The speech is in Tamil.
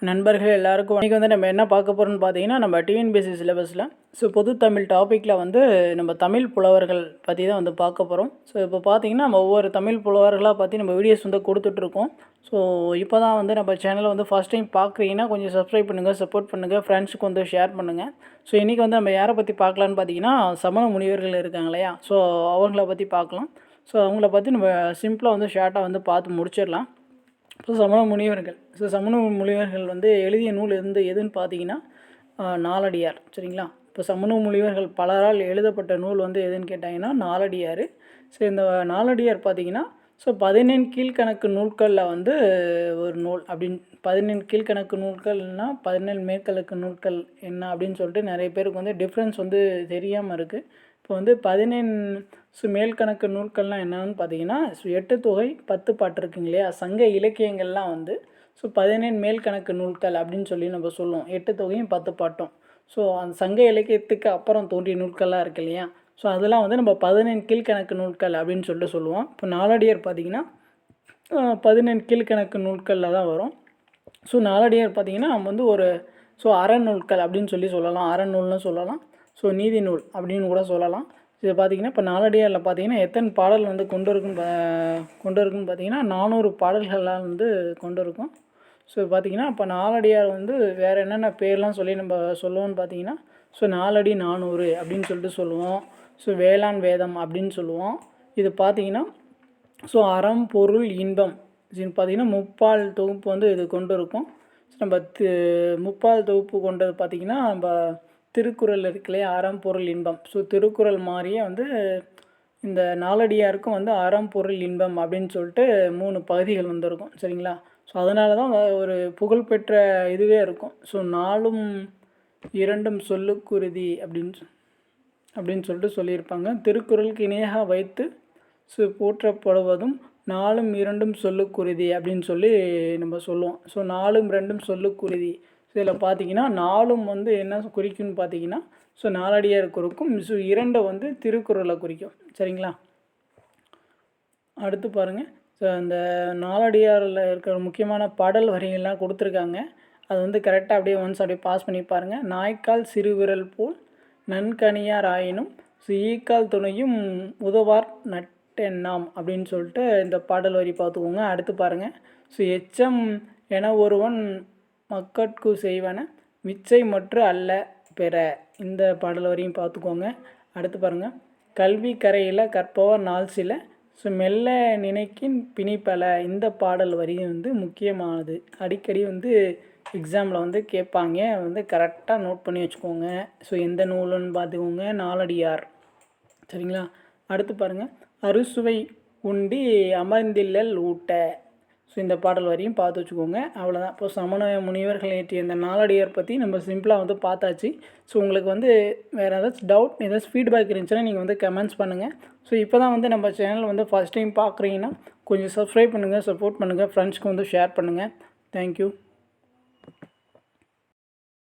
நண்பர்கள் எல்லாருக்கும் இன்றைக்கி வந்து நம்ம என்ன பார்க்க போகிறோம்னு பார்த்தீங்கன்னா, நம்ம டிஎன்பிஎஸ்சி சிலபஸில் பொது தமிழ் டாப்பிக்கில் வந்து நம்ம தமிழ் புலவர்கள் பற்றி தான் வந்து பார்க்க போகிறோம். இப்போ பார்த்தீங்கன்னா, நம்ம ஒவ்வொரு தமிழ் புலவர்களாக பற்றி நம்ம வீடியோஸ் வந்து கொடுத்துட்ருக்கோம். இப்போ தான் வந்து நம்ம சேனலை வந்து ஃபஸ்ட் டைம் பார்க்குறீங்கன்னா கொஞ்சம் சப்ஸ்கிரைப் பண்ணுங்கள், சப்போர்ட் பண்ணுங்கள், ஃப்ரெண்ட்ஸுக்கு வந்து ஷேர் பண்ணுங்கள். இன்றைக்கி வந்து நம்ம யாரை பற்றி பார்க்கலான்னு பார்த்தீங்கன்னா, சமண முனிவர்கள் இருக்காங்க இல்லையா, அவங்கள பற்றி பார்க்கலாம். அவங்கள பற்றி நம்ம சிம்பிளாக வந்து ஷார்ட்டாக வந்து பார்த்து முடிச்சிடலாம். சமண முனிவர்கள் சமண முனிவர்கள் வந்து எழுதிய நூல் எதுன்னு பார்த்தீங்கன்னா நாலடியார். சரிங்களா? இப்போ சமண முனிவர்கள் பலரால் எழுதப்பட்ட நூல் வந்து எதுன்னு கேட்டாங்கன்னா நாலடியார். இந்த நாலடியார் பார்த்தீங்கன்னா 14 கீழ்கணக்கு நூல்களில் வந்து ஒரு நூல் அப்படின்னு 14 கீழ்கணக்கு நூல்கள்னால் 17 மேற்கணக்கு நூல்கள் என்ன அப்படின்னு சொல்லிட்டு நிறைய பேருக்கு வந்து டிஃப்ரென்ஸ் வந்து தெரியாமல் இருக்குது. இப்போ வந்து 14 மேல்கணக்கு நூல்கள்லாம் என்னன்னு பார்த்தீங்கன்னா 8 தொகை 10 பாட்டு இருக்குங்க இல்லையா, சங்க இலக்கியங்கள்லாம் வந்து 17 மேல்கணக்கு நூல்கள் அப்படின்னு சொல்லி நம்ம சொல்லுவோம். 8 தொகையும் 10 பாட்டும். அந்த சங்க இலக்கியத்துக்கு அப்புறம் தோன்றிய நூல்கள்லாம் இருக்கு இல்லையா, அதெல்லாம் வந்து நம்ம 17 கீழ்கணக்கு நூல்கள் அப்படின்னு சொல்லிட்டு சொல்லுவோம். இப்போ நாலடியார் பார்த்திங்கன்னா 17 கீழ்கணக்கு நூல்களில் தான் வரும். நாலடியார் பார்த்திங்கன்னா நம்ம வந்து ஒரு அறநூல்கள் அப்படின்னு சொல்லலாம், அறநூல்னு சொல்லலாம், நீதி நூல் அப்படின்னு கூட சொல்லலாம். இது பார்த்திங்கன்னா இப்போ நாலடியாரில் பார்த்திங்கன்னா எத்தனை பாடல் வந்து கொண்டு இருக்குன்னு பார்த்திங்கன்னா 400 பாடல்கள்லாம் வந்து கொண்டு இருக்கும். பார்த்திங்கன்னா இப்போ நாலடியார் வந்து வேறு என்னென்ன பேர்லாம் சொல்லி நம்ம சொல்லுவோம்னு பார்த்திங்கன்னா நாலடி 400 அப்படின்னு சொல்லிட்டு சொல்லுவோம். வேளாண் வேதம் அப்படின்னு சொல்லுவோம். இது பார்த்திங்கன்னா அறம் பொருள் இன்பம் பார்த்திங்கன்னா முப்பால் தொகுப்பு வந்து இது கொண்டு இருக்கும். நம்ம முப்பால் தொகுப்பு கொண்டது பார்த்திங்கன்னா நம்ம திருக்குறள் இருக்குல்லையே, அறம் பொருள் இன்பம். திருக்குறள் மாதிரியே வந்து இந்த நாலடியாருக்கும் வந்து அறம் பொருள் இன்பம் அப்படின்னு சொல்லிட்டு 3 பகுதிகள் வந்துருக்கும். சரிங்களா? அதனால தான் ஒரு புகழ்பெற்ற இதுவே இருக்கும். 4ம் 2ம் சொல்லுக்குருதி அப்படின்னு சொல்லிட்டு சொல்லியிருப்பாங்க. திருக்குறளுக்கு இணையாக வைத்து போற்றப்படுவதும் 4ம் 2ம் சொல்லுக்குருதி அப்படின்னு சொல்லி நம்ம சொல்லுவோம். 4ம் 2ம் சொல்லுக்குருதி. இதில் பார்த்திங்கன்னா 4ம் வந்து என்ன குறிக்கும்னு பார்த்திங்கன்னா நாலடியார் குறிக்கும், 2 வந்து திருக்குறளை குறிக்கும். சரிங்களா? அடுத்து பாருங்கள், அந்த நாலடியாரில் இருக்கிற முக்கியமான பாடல் வரிகள்லாம் கொடுத்துருக்காங்க. அது வந்து கரெக்டாக அப்படியே அப்படியே பாஸ் பண்ணி பாருங்கள். நாய்க்கால் சிறுவிரல் போல் நன்கனியார் ஆயினும் ஈக்கால் துணையும் உதவார் நட்டெண்ணாம் அப்படின்னு சொல்லிட்டு இந்த பாடல் வரி பார்த்துக்கோங்க. அடுத்து பாருங்கள், எச்சம் என ஒருவன் மக்கட்கு செய்வன மிச்சை மற்ற அல்ல பெற, இந்த பாடல் வரையும் பார்த்துக்கோங்க. அடுத்து பாருங்கள், கல்வி கரையில் கற்பவர் நாள் சில மெல்ல நினைக்கின் பிணிப்பல, இந்த பாடல் வரியும் வந்து முக்கியமானது. அடிக்கடி வந்து எக்ஸாமில் வந்து கேட்பாங்க, வந்து கரெக்டாக நோட் பண்ணி வச்சுக்கோங்க. எந்த நூலுன்னு பார்த்துக்கோங்க, நாலடியார். சரிங்களா? அடுத்து பாருங்கள், அறுசுவை உண்டி அமர்ந்தில்லல் ஊட்ட, இந்த பாடல் வரையும் பார்த்து வச்சுக்கோங்க. அவ்வளோதான். இப்போ சமண முனிவர்கள் ஏற்றிய இந்த நாலடியார் பற்றி நம்ம சிம்பிளாக வந்து பார்த்தாச்சு. உங்களுக்கு வந்து வேறு ஏதாச்சும் டவுட், ஏதாச்சும் ஃபீட்பேக் இருந்துச்சுன்னா நீங்கள் வந்து கமெண்ட்ஸ் பண்ணுங்கள். இப்போ தான் வந்து நம்ம சேனல் வந்து ஃபஸ்ட் டைம் பார்க்குறீங்கன்னா கொஞ்சம் சப்ஸ்கிரைப் பண்ணுங்கள், சப்போர்ட் பண்ணுங்கள், ஃப்ரெண்ட்ஸ்க்கு வந்து ஷேர் பண்ணுங்கள். தேங்க்யூ.